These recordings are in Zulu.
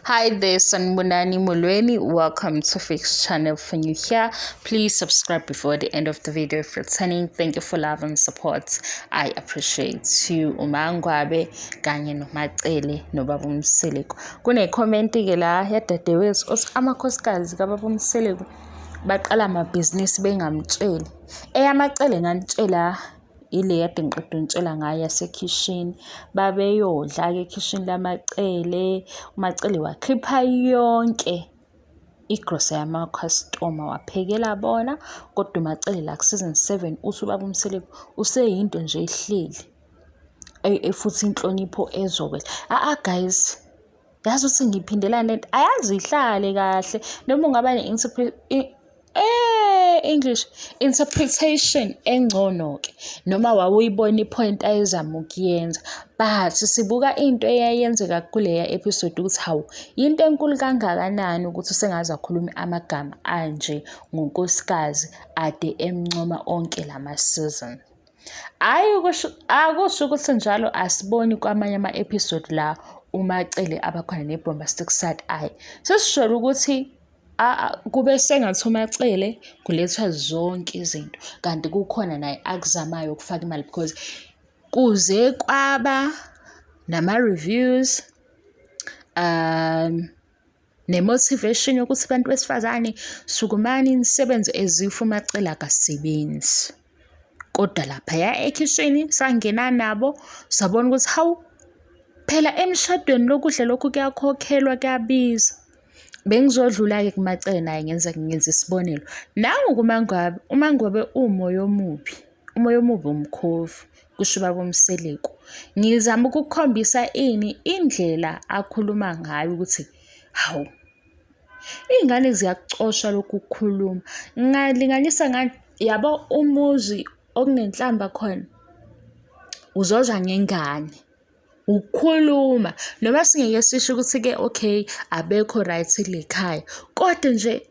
Hi there, Sanbonani Molweni. Welcome to Fix Channel. For you here, please subscribe before the end of the video. If returning, thank you for love and support. I appreciate you. Umangwabe kanye noMacele noBaba Mseleku. Kune comment ke la yadadewethu othi amakhosikazi kaBaba Mseleku baqala amabhizinisi bengamtsheli. Eyamacele nganitshela ile yade ngiqeda ntshela ngayo yasekhishini babeyodla ke ekhishini lamacele uMacele wakhipha yonke igrocery yama-customer waphekela bona kodwa uMacele la ku-season 7 uthi uBaba Mseleku useyinto nje ehleli futhi inhlonipho ezokwela guys yazi ukuthi ngiphindelana lento ayazi ihlale kahle noma ungaba English interpretation engcono ke noma wawuyibona ipoint ayizama ukuyenza but sibuka into eyayenzeka kuleya episode ukuthi hawu into enkulu kangakanani ukuthi usengaze akhulume amagama anje ngonkosikazi ade emncoma onke lama season. Akusho ukuthi njalo asiboni kwamanye ama-episode la uMacele abakhona ne-bombastic side eye sesisholo ukuthi kube sengathi uMacele kulethwa zonke izinto kanti kukhona naye akuzamayo ukufaka imali because kuze kwaba nama-reviews ne-motivation yokuthi abantu besifazane sukumani nisebenze ezifu uMacele akasebenzi kodwa laphaya ekhishini sangena nabo sabona ukuthi hawu phela emshadweni lokudla lokhu kuyakhokhelwa kuyabiza. Bengizodlula-ke kuMacele naye ngenza isibonelo nangu uMangwabe umoya omubi umkhofu kusho uBaba Mseleku ngizama ukukhombisa indlela akhuluma ngayo ukuthi hawu iy'ngane ziyakucosha lokhu ukukhuluma ngalinganisa ngani yabo umuzi okunenhlamba khona uzozwa ngengane ukukhuluma noma singeke sisho ukuthi-ke okay abekho right kule khaya kodwa nje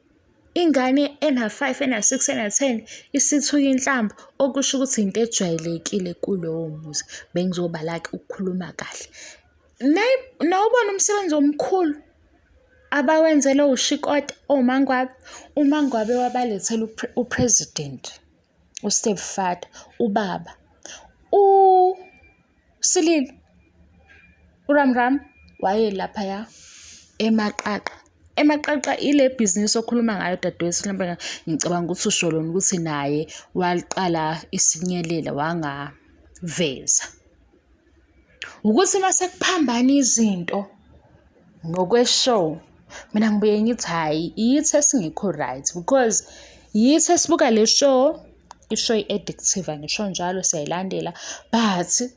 ingane ena-5 ena-6 ena-10 isithuka inhlamba okusho ukuthi into ejwayelekile kulowo muzi bengizobala-ke ukukhuluma kahle nawubona umsebenzi omkhulu abawenzele uShikota uMangwabe wabalethela upresident u-stepfather ubaba uSililo uRamram waye laphaya emaqaqa ile business okhuluma ngayo dadewethu mhlawumbe ngicabanga ukuthi usho lona ukuthi naye waliqala isinyelela wangaveza ukuthi mase kuphambana izinto ngokweshow mina ngibuye ngithi hayi yithi esingekho right because yithi esibuka le show ishow i-addictive ngisho njalo siyayilandela but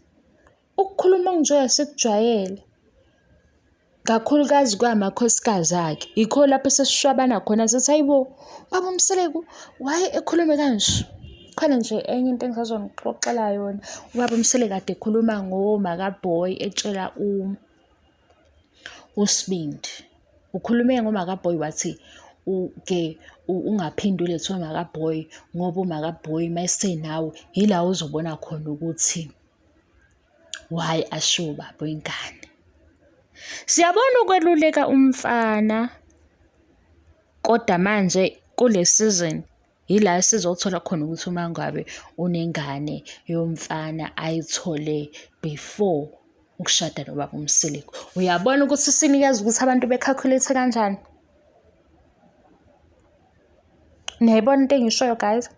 ukukhuluma nje sikujwayele kakhulukazi kwamakhosikazi akhe yikho lapho sesishwabana khona sithi hayibo Baba Mseleku waye ekhulume kanje khona nje enye into engisazongixoxela yona uBaba Mseleku kade ekhuluma ngoMakaBoy etshela uSibindi ukhulume ngoMakaBoy wathi ungaphindi ulethe uMakaBoy ngoba uMakaBoy mayesenawe yila uzobona khona ukuthi why asho baba ingane. Siyabona ukweluleka umfana kodwa manje kule season yila sizothola khona ukuthi uMangwabe unengane yomfana ayithole before ukushada noBaba Mseleku. Uyabona ukuthi sinikeza ukuthi abantu becalculate kanjani? Niyayibona into engishoyo guys?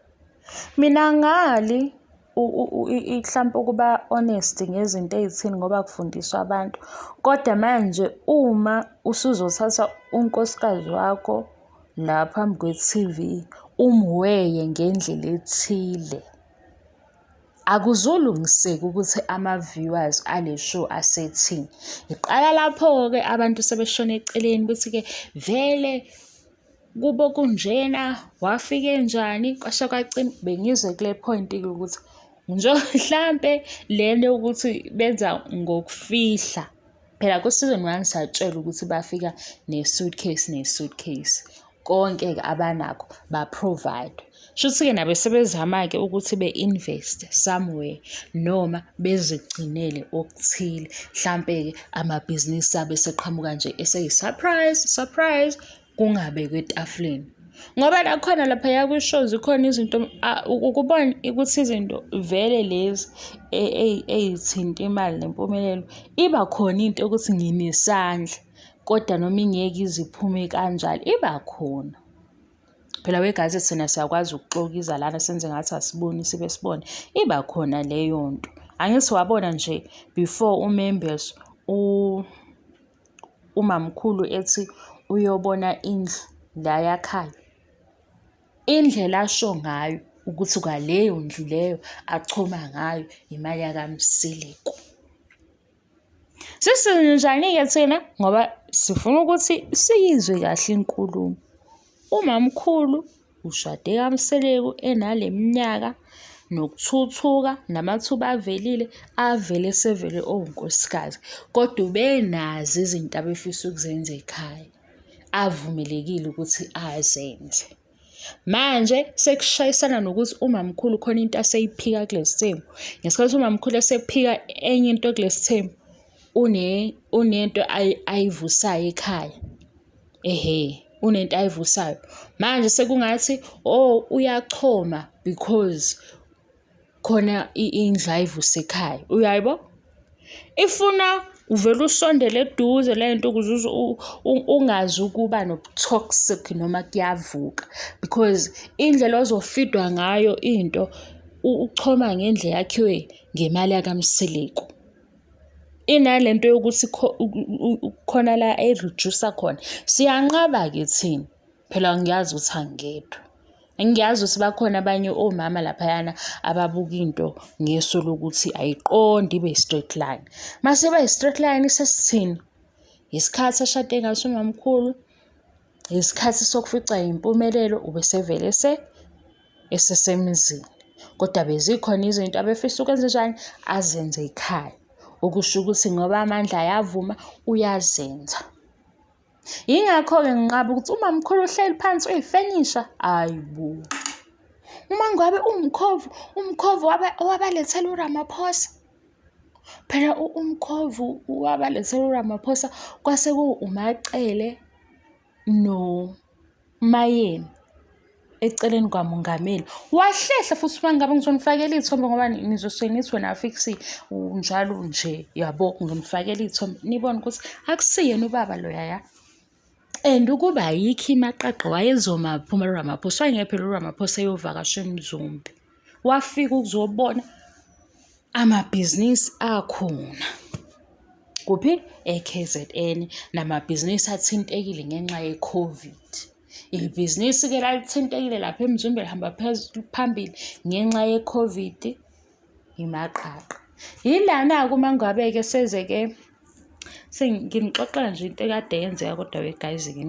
Mina ngali mhlawumbe ukuba honest ngezinto ezithini ngoba kufundiswa abantu kodwa manje uma usuzothatha unkosikazi wakho la phambi kwe-TV umweye ngendlela ethile akuzolungiseki ukuthi ama-viewers ale show asethini. Iqala lapho-ke abantu sebeshona eceleni bethi-ke vele kubo kunjena wafike njani kwasha kwacima bengize kule point-ke ukuthi nje mhlambe lento ukuthi benza ngokufihla phela ku-season 1 satshela ukuthi bafika ne-suitcase konke-ke abanakho ba-provide Shuthi-ke nabo sebezama-ke ukuthi be-invest somewhere noma bezigcinele okuthile. Mhlampe-ke amabhizinisi abo eseqhamuka nje eseyi-surprise kungabekwe etafuleni. Ngoba nakhona laphaya kwi-shows khona izinto ukubona ukuthi izinto vele lezi ey'thinta imali nempumelelo iba khona into yokuthi nginesandla, kodwa noma ingeke iziphume kanjalo iba khona. Phela wegazethi thina siyakwazi ukuxokiza lana senze ngathi asiboni sibe sibone, iba khona leyo nto. Angithi wabona nje before uMembers umamkhulu ethi uyobona indlu la yakhayo, indlela asho ngayo ukuthi kwaleyo ndlu leyo achoma ngayo imali yakaMsileko. Sisenzenjani-ke thina? Ngoba sifuna ukuthi siyizwe kahle inkulumo. Umamkhulu ushade kaMsileko enale minyaka nokuthuthuka namathuba avelile avele sevele onkosikazi, kodwa ubenazi izinto abefisa ukuzenza ekhaya, avumelekile ukuthi azenze. Manje sekushayisana nokuthi umamkhulu khona into aseyiphika kulesi thembu. Ngesikhathi umamkhulu esephika enye into kulesi thembu, unento ayivusayo ekhaya. Unento ayivusayo. Manje sekungathi uyachoma because khona indlu ayivuse ekhaya. Uyayibo? Ifuna uvele usondele eduze le nto ukuze ungazi ukuba nobutoxic noma kuyavuka, because indlela ozofidwa ngayo into uchoma ngendlela yakhiwe ngemali yakaMsileko. Inalento yokuthi khona la reduce khona. Siyanqaba-ke thina. Phela ngiyazi ukuthi angedwa. Ngiyazi ukuthi bakhona abanye omama laphayana ababuka into ngeso lokuthi ayiqondi ibe straight line. Mase iba straight line sesithini? Isikhathi ashade ngaso umamkhulu, isikhathi sokufica impumelelo ubesevele esesemzini. Kodwa bezikhona izinto abefisa ukwenza njani azenze ekhaya. Okusho ukuthi ngoba amandla ayavuma uyazenza. Yingakho-ke nginqaba ukuthi umamkhulu uhleli phansi uyifenisha. Ayibo. Uma ngabe umkhovu wabalethela uRamaphosa. Phela umkhovu wabalethela uRamaphosa kwase uMacele noMayeni eceleni kwamongameli. Wahlehla futhi uma ngabe ngizonifakela ithombe ngoba nizosuke nithi wena afiksi njalo nje yabo ngimfakela ithombe. Nibone ukuthi akusiyena ubaba loya. And ukuba yikho imaqaqa wayezomaphuma uRamaphosa. Wayengeke phela uRamaphosa eyovakasha eMzumbe. Wafika ukuzobona amabhizinisi akhona. Kuphi? eKZN, namabhizinisi athintekile ngenxa ye-COVID. Ibhizinisi-ke lalithintekile lapha eMzumbe lihamba phambili ngenxa ye-COVID, imaqaqa. Yilana-ke uma ngabe-ke seze-ke senginixoxela nje into ekade yenzeka, kodwa we-guys-ke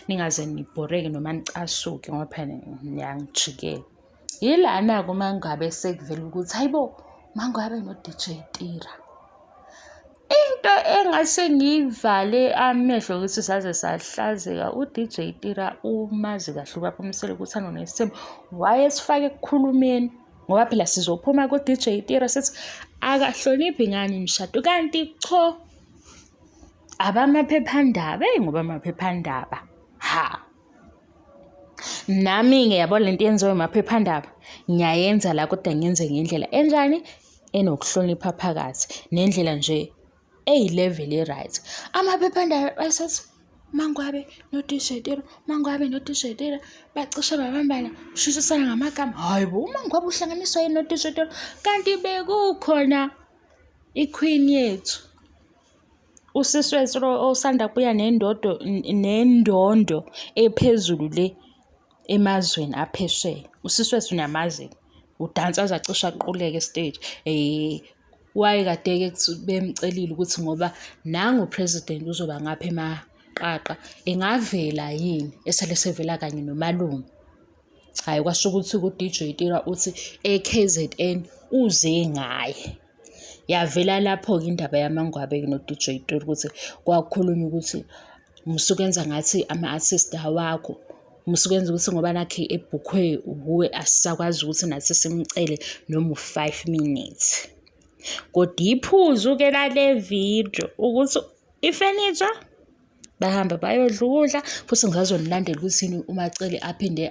ningaze nibhoreke noma nicasuke ngoba phela niyangijikela. Yilana-ke uma ngabe sekuvela ukuthi hayibo, uma ngabe no-DJ Tira. Into engase ngiyivale amehlo ukuthi saze sahlazeka, uDJ Tira umazi kahle ubaba uMsileko uthando nesithembu, wayesifake ekukhulumeni ngoba phela sizophuma ku-DJ Tira sithi akahloniphi ngani imishado, kanti cho abamaphephandaba. Ngoba amaphephandaba nami-ke yabo lento yenziwa amaphephandaba ngiyayenza la, kodwa ngiyenze ngendlela enjani, enokuhlonipha phakathi nendlela nje eyi-level e-right. Amaphephandaba asethi Mangwabe no-DJ Tira, Mangwabe no-DJ Tira bacishe babambana ushishisana ngamagama. Hayibo, uMangwabe uhlanganiswa yini no-DJ Tira? Kanti bekukhona iqueen yethu, usisi wethu osanda kubuya nendondo ephezulu le emazweni aphesheya. Usisi wethu namazi udansa azacisha aquleke stage. Wayekade-ke bemcelile ukuthi ngoba nangu president uzoba ngapha emaqaqa engavela yini esale sevela kanye nomalume. Hayi, kwasho ukuthi ku-DJ Tira uthi eKZN uze ngaye. Yavela lapho-ke indaba yaMangwabe no-DJ Tira ukuthi kwakhulunywa ukuthi musukenza ngathi ama-artist awakho Musikwenza ukuthi ngoba nakhe ebhukhwe uwe asisakwazi ukuthi nathi simcele noma u5 minutes. Kodwa iphuzu-ke lale video ukuthi ifurniture bahamba bayodla ukudla futhi ngizazonilandela ukuthi uMacele aphinde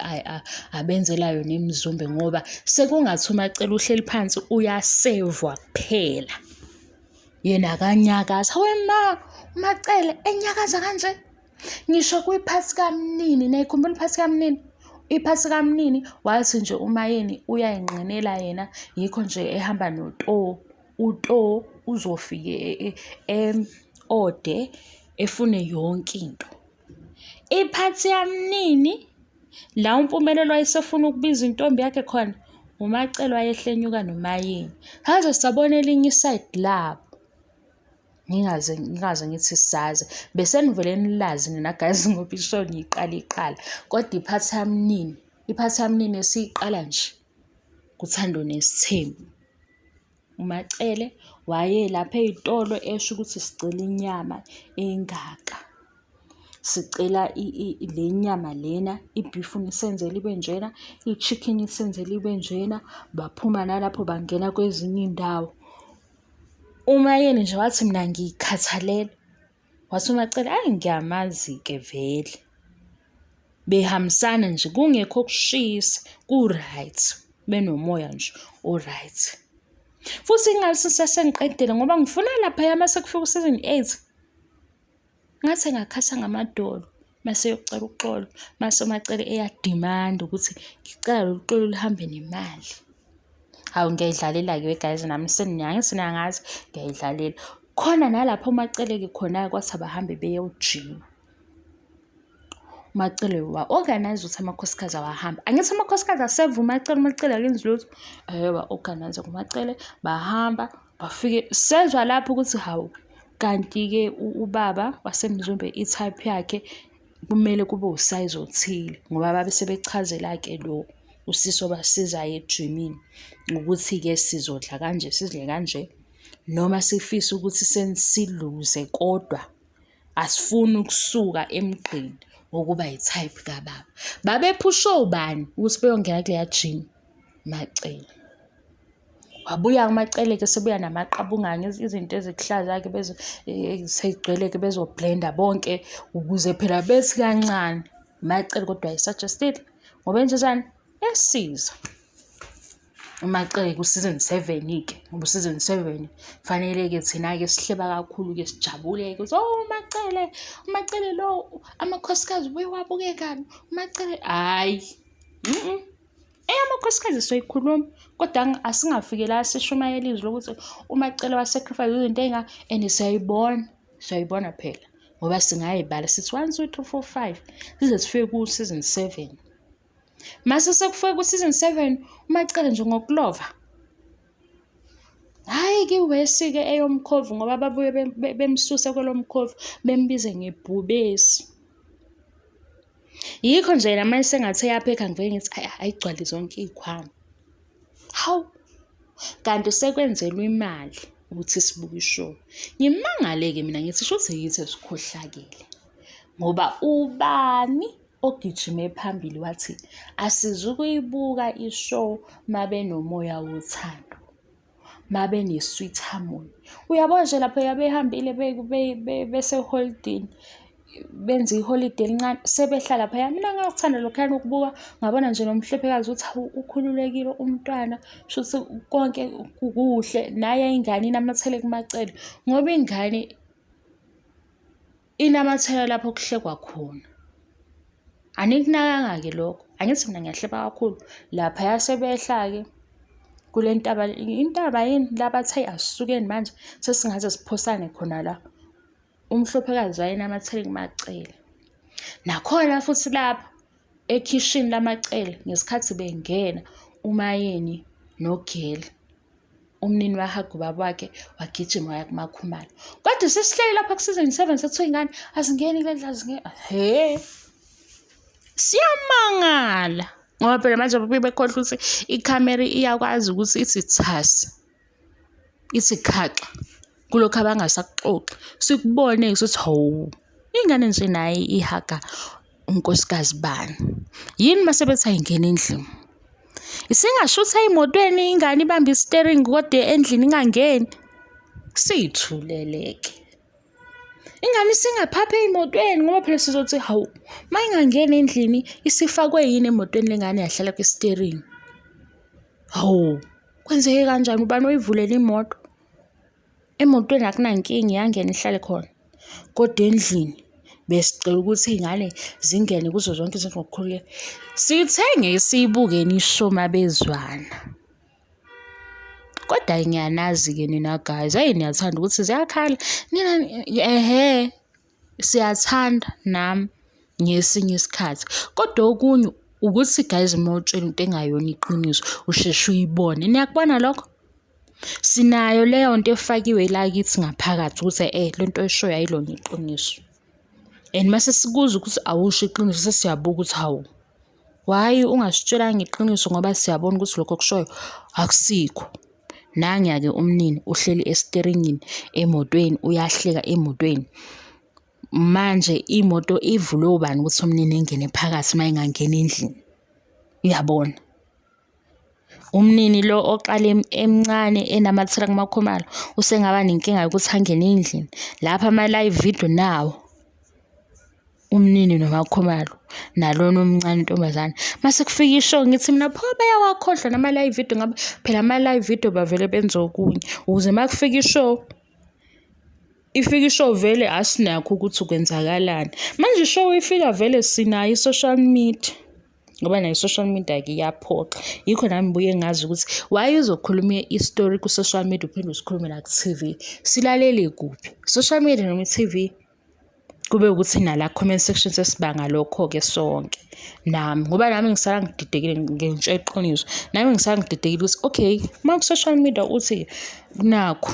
abenzela yona imizumbe ngoba sekungathi uMacele uhleli phansi uyasevwa kuphela. Yena akanyakaza. Wema uMacele enyakaza kanje. Ngisho kuyiphathi kaMnini, nayikhumbula iphathi kaMnini. Iphathi kaMnini wathi nje uMayeni uyayinqinela yena yikho nje ehamba noTo. uTo uzofike ode efune yonke into. Iphathi yaMnini la uMpumelelo wayesefuna ukubiza intombi yakhe khona uMacele wayehlenyuka noMayeni. Haze sabona elinye iside labo. Ngingaze ngithi saze bese nivele nilazi nina guys ngoba ishow iqala kodwa iphathi yaMnini esiyiqala nje kuThando Nesithembu. uMacele waye lapha ezitolo esho ukuthi sicela inyama engaka, sicela le nyama lena, ibeef nisenzele ibe njena, ichicken isenzele ibe njena. Baphuma nalapho bangena kwezinye indawo. uMayeni nje wathi mina ngikhathalele, wathi uMacele ayi ngiyamazi-ke vele. Behambisana nje kungekho kushisa, ku-right, benomoya nje o-right. Futhi ingathi sesengiqedile ngoba ngifuna lapha mase kufika u-season 8 ngathi ngakhatha ngamadolo mase yokucela uxolo mase uMacele eyadimanda ukuthi ngicela lolu xolo lihambe nemali. Hawu ngiyayidlalela ke guys nami sinangazi ngiyayidlalela. Khona nalapho uMacele ke khona kwathi abahambe beyojima. uMacele wa-organize ukuthi amakhosikazi awahamba. Angithi amakhosikazi aseva uMacele akenzi lutho. Ba-organize kuMacele bahamba bafike sezwa lapho ukuthi hawu kanti-ke ubaba wasemzumbe i-type yakhe kumele kube usize othile ngoba babe sebechazela-ke lo usiso basizayo ejimini ukuthi-ke sizodla kanje sidle kanje noma sifisa ukuthi senisiluze kodwa asifuni ukusuka emgqini wokuba yi-type kababa. Babephusha obani ukuthi beyongena kuleya gym? Macele. Wabuya uMacele-ke sebuya namaqabungane izinto ezikuhlaza-ke seyigcwele-ke bezoblenda bonke ukuze phela bethi kancane. Macele kodwa ayisuggested ngoba enjezani yasiza. uMacele ku-season 7-ke ngoba u-season 7 fanele-ke thina-ke sihleba kakhulu-ke sijabule-ke uMacele lo amakhosikazi ubuye wabuke kabi uMacele hayi amakhosikazi soyikhuluma kodwa asingafike la sishumayela izwi lokuthi uMacele wasacrifice izinto ey'nga and siyayibona phela ngoba singayibala sithi 1 2 3 4 5 size sifike ku-season 7. Mase sekufike ku-season 7 uMacele nje ngokulova hayi kiwesi-ke eyomkhovu ngoba babuye bemsusa kwelomkhovu bembize ngebhubesi. Yikho nje yena manje sengathi eyaphekha ngivele ngithi ayigcwale zonke iy'khwama. Hawu kanti sekwenzelwa imali ukuthi sibuke ishow. Ngimangale-ke mina ngithi shuthi yithi esikhohlakele ngoba ubani ogijime phambili wathi asizukuyibuka ishow mabe nomoya wothando, mabe ne-sweet harmony. Uyabona nje lapho yabehambile bese-holidini benza iholiday elincane sebehlala phaya. Mina ngakuthanda lokhuyana ukubuka ngabona nje nomhlophekazi ukuthi ukhululekile umntwana shuthi konke kuhle naye ingane inamathele kuMacele ngoba ingane inamathele lapho kuhlekwa khona. Anikunakanga-ke lokho. Angithi mina ngiyahleba kakhulu lapha yasebehla-ke kule intaba yini la bathe asisukeni manje sesingaze siphosane khona la. Umhlophekazi wayenamathele kuMacele. Nakhona futhi lapha ekhishini laMacele ngesikhathi bengena uMayeni noGeli umnini wahaga ubaba wakhe wagijima waya kuMakhumalo. Kodwa sesihleli lapha ku-season 7 sethiwa ingane azingeni kule ndlu siyamangala ngoba phela manje bekhohlwa ukuthi ikhamera iyakwazi ukuthi ithi thasi ithi khaxa kulokho abangasakuxoxi sikubone ukuthi hawu ingane nje naye ihaga unkosikazi bani. Yini mase bethi ayingena endlini? Isingashutha emotweni ingane ibambe i-steering kodwa endlini ingangeni. Siyithuleleke. Ingane singaphaphe emotweni ngoba phela sizothi hawu mayingangena endlini isifakwe yini emotweni lengane yahlala kwi-steering. Hawu kwenzeke kanjani? Ubani oyivulela imoto? Emotweni akunankinga iyangena ihlale khona. Kodwa endlini besicela ukuthi iy'ngane zingene kuzo zonke izinto ngokukhululeka. Sithenge siyibuke nishoma bezwana. Kodwa ngiyanazi-ke nina guys, niyathanda ukuthi ziyakhala. Nina siyathanda nami ngesinye isikhathi. Kodwa okunye ukuthi guys mawutshela into engayona iqiniso usheshe uyibone. Niyakubona lokho? Sinayo leyo nto efakiwe la kithi ngaphakathi ukuthi le nto eshoyo ayilona iqiniso. And mase sikuza ukuthi awusho iqiniso sesiyabuka ukuthi hawu why ungasitshelanga iqiniso ngoba siyabona ukuthi lokho kushoyo akusikho. Nanya-ke umnini uhleli esiteringini emotweni uyahleka emotweni. Manje imoto ivulwe ubani ukuthi umnini engene phakathi mayingangena endlini? Uyabona? Umnini lo oqale emncane enamathela kumakhomalo usengaba nenkinga yokuthi angene endlini. Lapha ama-live video nawo umnini nomakhomalo nalona omncane intombazane. Mase kufika ishow ngithi mina pho bayawakhohlwa nama-live video ngoba phela ama-live video bavele benze okunye ukuze makufika ishow vele asinakho ukuthi kwenzakalani. Manje ishow ifika vele sinayo i-social media ngoba nayo i-social media-ke iyaphoqa. Yikho nami ngibuye ngazi ukuthi why uzokhuluma i-story ku-social media uphinde usikhulume la ku-TV. Silalele kuphi? Social media noma i-TV? Kube ukuthi nala comment section sesibanga lokho-ke sonke. Nami ngoba nami ngisala ngididekile ngentsha iqiniso. Nami ngisala ngididekile ukuthi okay uma ku-social media uthi nakho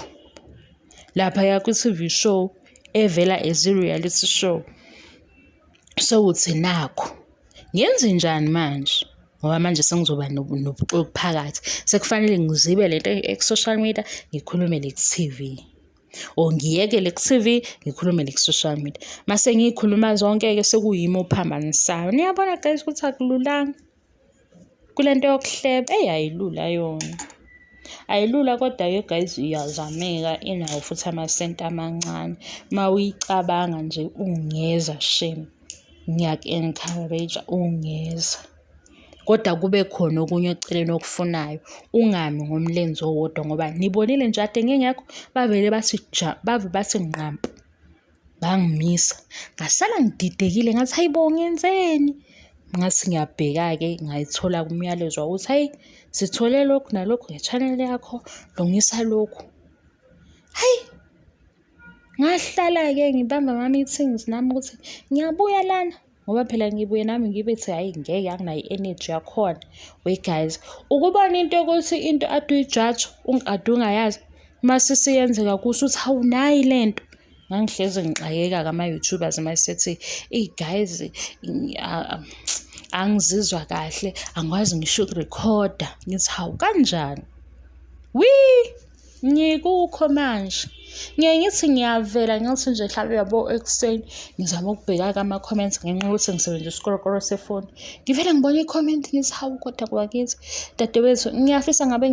lapha ku-TV show evela as a-reality show. So uthi nakho ngenze njani manje? Ngoba manje sengizoba nobuxoki phakathi. Sekufanele ngizibe lento eku-social media ngikhulume le ku-TV. Or ngiyeke le ku-TV ngikhulume le ku-social media. Mase ngiyikhuluma zonke-ke sekuyimi ophambanisayo. Niyabona guys ukuthi akululanga kulento yokuhleba. Ayilula yona. Ayilula kodwa-ke guys iyazameka inawo futhi amasenti amancane. Uma uyicabanga nje ungeza shame. Ngiyaku-encourage ungeza. Kodwa kube khona okunye eceleni okufunayo. Ungami ngomlenze owodwa ngoba nibonile nje ade ngingekho bavele bathi nqampu. Bangimisa. Ngasala ngididekile ngathi hayibo ngenzeni? Ngathi ngiyabheka-ke ngayithola kumyalezo ukuthi hayi sithole lokhu nalokhu nge-channel yakho lungisa lokhu. Hayi ngahlala-ke ngibamba ama-meetings nami ukuthi ngiyabuya lana ngoba phela ngibuye nami ngibethi hayi ngeke anginayo i-energy yakhona. We guys ukubona into ukuthi into ade uyijaji ade ungayazi mase siyenzeka kusho ukuthi hawu nayi lento. Ngangihlezi ngixakeka ama-YouTubers mayesethi guys angizizwa kahle angikwazi ngisho ukurekhoda. Ngithi hawu kanjani? Ngikukho manje. Ngithi ngiyavela ngithi nje mhlawumbe yabo ekuseni ngizama ukubheka ama-comments ngenxa yokuthi ngisebenzisa isikorokoro sefoni. Ngivele ngibona i-comment ngithi hawu kodwa kwakithi dadewethu ngiyafisa ngabe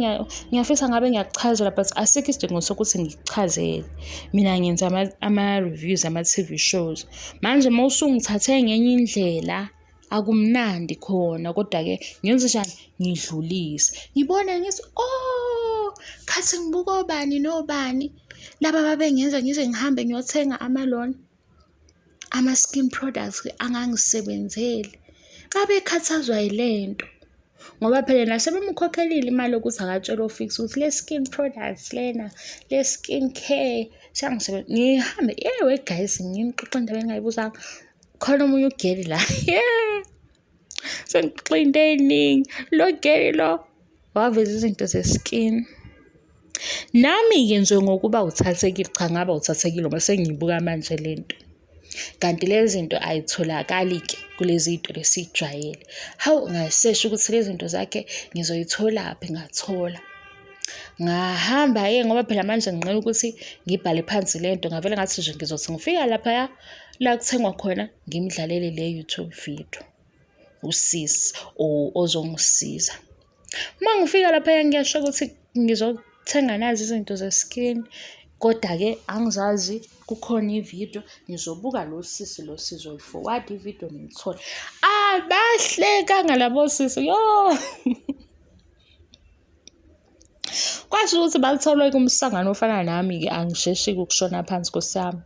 ngiyakuchazela but asikho isidingo sokuthi ngikuchazele. Mina ngenza ama-reviews ama-TV shows. Manje mawusungithathe ngenye indlela akumnandi khona kodwa-ke ngenze njani ngidlulise. Ngibona ngithi khathi ngibuka obani nobani laba babengenza ngize ngihambe ngiyothenga amalona ama-skin products angangisebenzeli. Babekhathazwa yilento ngoba phela nasebemkhokhelile imali ukuthi akatshela ofix ukuthi le skin products lena le skin care siyangisebenza. Ngihambe we guys ngimxoxa indaba engayibuzanga. Khona omunye ugeli la sengixoxa into eyiningi. Lo geli lo waveza izinto ze-skin. Nami-ke nje ngokuba uthathekile cha ngaba uthathekile uma sengiyibuka manje lento. Kanti lezi zinto ayitholakali-ke kulezi zinto lesijwayele. Hawu ngasesha ukuthi lezi zinto zakhe ngizoyitholaphi ngathola. Ngahamba-ke ngoba phela manje nginqena ukuthi ngibhale phansi lento ngavele ngathi nje ngizothi ngifika lapha la kuthengwa khona ngimdlalele le YouTube video usisi ozongisiza. Uma ngifika lapha ngiyasho ukuthi ngizothenga nazi izinto ze-skin, kodwa-ke angizazi kukhona ividiyo ngizobuka lo sisi forward ividiyo ngiyithole. Abahlekanga labo sisi yo. Kwasho ukuthi balithola kumsangano ofana nami-ke angisheshi ukushona phansi kwesami.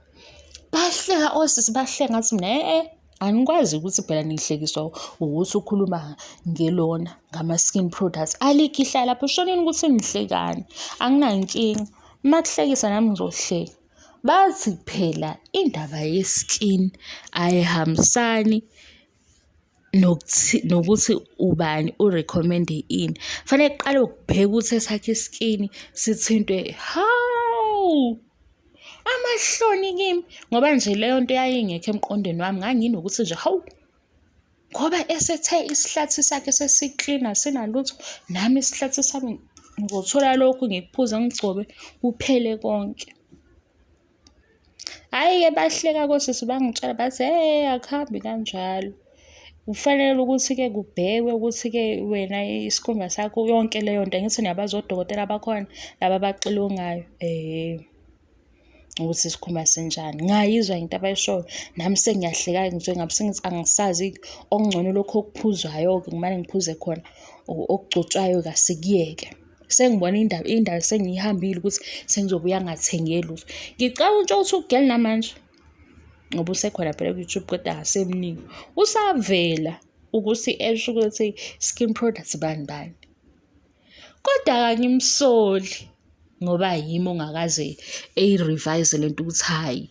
Bahleka osisi bahleka ngathi mina angikwazi ukuthi phela nihlekiswa ukuthi ukhuluma ngelona ngama-skin products. Alikho ihlala lapho ushonini ukuthi nihlekani. Anginayo inkinga. Uma kuhlekisa nami ngizohleka. Bathi phela indaba ye-skin ayihambisani nokuthi ubani urecommende ini. Fanele kuqale ukubheka ukuthi esakhe skin sithintwe hawu amahloni kimi, ngoba nje leyo nto yayingekho emqondweni wami. Nganginokuthi nje hawu ngoba esethe isihlathi sakhe sesiklina sinalutho, nami isihlathi sami ngizothola lokhu ngikuphuze ngigcobe kuphele konke. Hhayi-ke bahleka kosisi bangitshela bathi akuhambi kanjalo. Kufanele ukuthi-ke kubhekwe ukuthi-ke wena isikhumba sakho yonke leyo nto. Ngithi niyabazi odokotela bakhona laba abaxilongayo ukuthi isikhumba senjani. Ngayizwa into abayishoyo nami sengiyahleka njengabe sengithi angisazi okungcono lokho okuphuzwayo-ke kumane ngiphuze khona okugcotshwayo asikuyeke. Sengibona indaba sengiyihambile ukuthi sengizobuya ngingathengeli lutho. Ngicabanga ukuthi ugeli namanje ngoba usekhona phela ku-YouTube kodwa akasemningi. Usavela ukuthi esho ukuthi skin products bani. Kodwa ngimsoli ngoba yimi ongakaze revise lento ukuthi hayi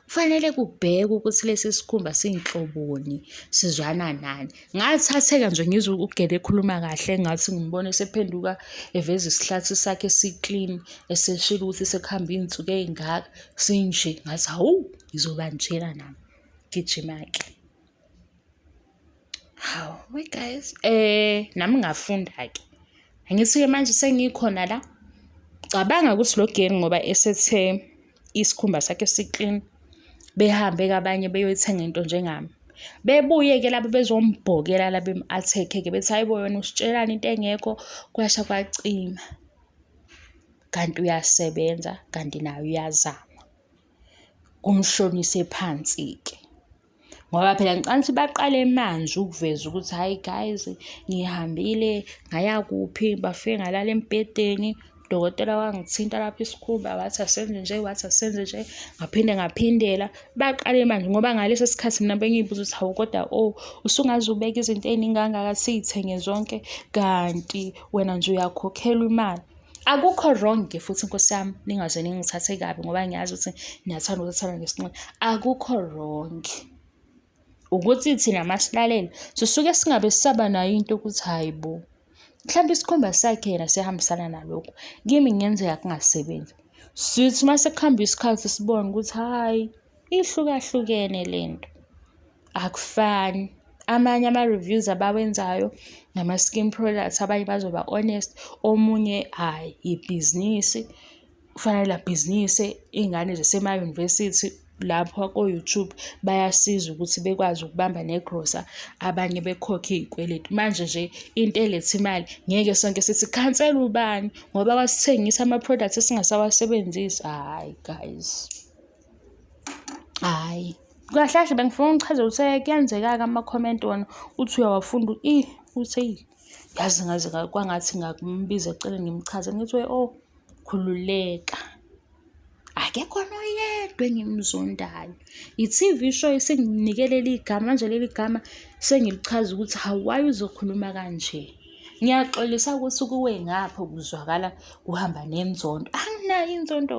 kufanele kubhekwe ukuthi lesi sikhumba siyinhloboni, sizwana nani. Ngathatheka nje ngizwe ugele ekhuluma kahle ngathi ngimbone sephenduka eveza isihlathi sakhe si-clean, eseshilo ukuthi sekuhamba iy'nsuku ey'ngaka sinje. Ngathi hawu ngizoba njena nami gijima-ke. Hawu we guys, nami ngafunda-ke. Angithi-ke manje sengikhona la. Cabanga ukuthi lo geli ngoba esethe isikhumba sakhe si-clean, behambe-ke abanye beyoyithenga into njengami. Bebuye-ke labo bezombhokela la bem-attack-ke bethi hayi bo wena usitshelani into engekho kuyasha kwacima. Kanti uyasebenza, kanti nayo uyazama. Kumhlonise phansi-ke. Ngoba phela ngicabanga ukuthi baqale manje ukuveza ukuthi hayi guys ngihambile ngaya kuphi bafike ngalala embhedeni. Udokotela wangithinta lapha isikhumba wathi asenze nje wathi asenze nje ngaphindela. Baqale manje ngoba ngaleso sikhathi mina bengiyibuza ukuthi hawu kodwa usungaze ubeka izinto ey'ningi kangaka siy'thenge zonke kanti wena nje uyakhokhelwa imali. Akukho wrong-ke futhi Nkosi yami ningaze ningithathe kabi ngoba ngiyazi ukuthi niyathanda ukuthatha ngesincane. Akukho wrong. Ukuthi thina masilalela sisuke singabe sisaba nayo into ukuthi hayi bo mhlawumbe isikhumba sakhe yena siyahambisana nalokho, kimi ngenzeka kungasebenzi. Sithi uma sekuhamba isikhathi sibone ukuthi hayi ihlukahlukene lento, akufani. Amanye ama-reviews abawenzayo ngama-skin products abanye bazoba honest, omunye hayi ibhizinisi. Kufanele la bhizinisi iy'ngane zasema-university lapho ko-YouTube bayasiza ukuthi bekwazi ukubamba negrosa, abanye bekhokhe iy'kweletu. Manje nje into eletha imali ngeke sonke sithi khansela ubani ngoba wasithengisa ama-products esingasawasebenzisi. Hayi guys, hayi kahle kahle bengifuna ngichaze ukuthi kuyenzeka-ke ama-comment wona uthi uyawafunda uthi yazi ngaze kwangathi ngakumbiza eceleni ngimchaze ngithi khululeka. Akekho noyedwa engimzondayo. I-TV show isenginikele leli gama manje leli gama sengilichaza ukuthi hawayi uzokhuluma kanje. Ngiyaxolisa ukuthi kuwe ngapho kuzwakala kuhamba nenzondo. Anginayo inzondo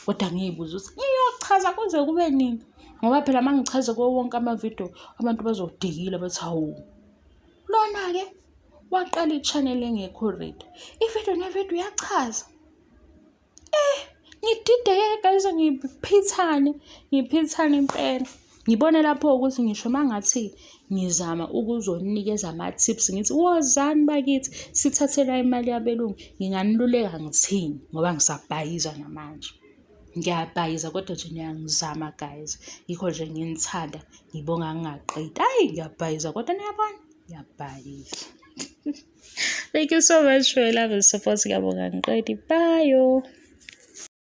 kodwa ngiyibuza ukuthi ngiyochaza kuze kube nini ngoba phela mangichaza kuwo wonke ama-video abantu bazodikila bathi hawu lona-ke waqala i-channel engekho ready. Ividiyo nevidiyo uyachaza. Ngidideke guys, ngiphithane impela. Ngibone lapho ukuthi ngisho mangathi ngizama ukuzonikeza ama-tips ngithi wozani bakithi sithathela imali yabelungu, nginganiluleka ngithini ngoba ngisabhayiza namanje. ngiyabhayiza kodwa nje niyangizama guys, yikho nje nginithanda, ngibonga ngingaqedi. Hayi ngiyabhayiza kodwa niyabona, ngiyabhayiza. Thank you so much for your love and support. Ngiyabonga ngiqedi. Bye yo.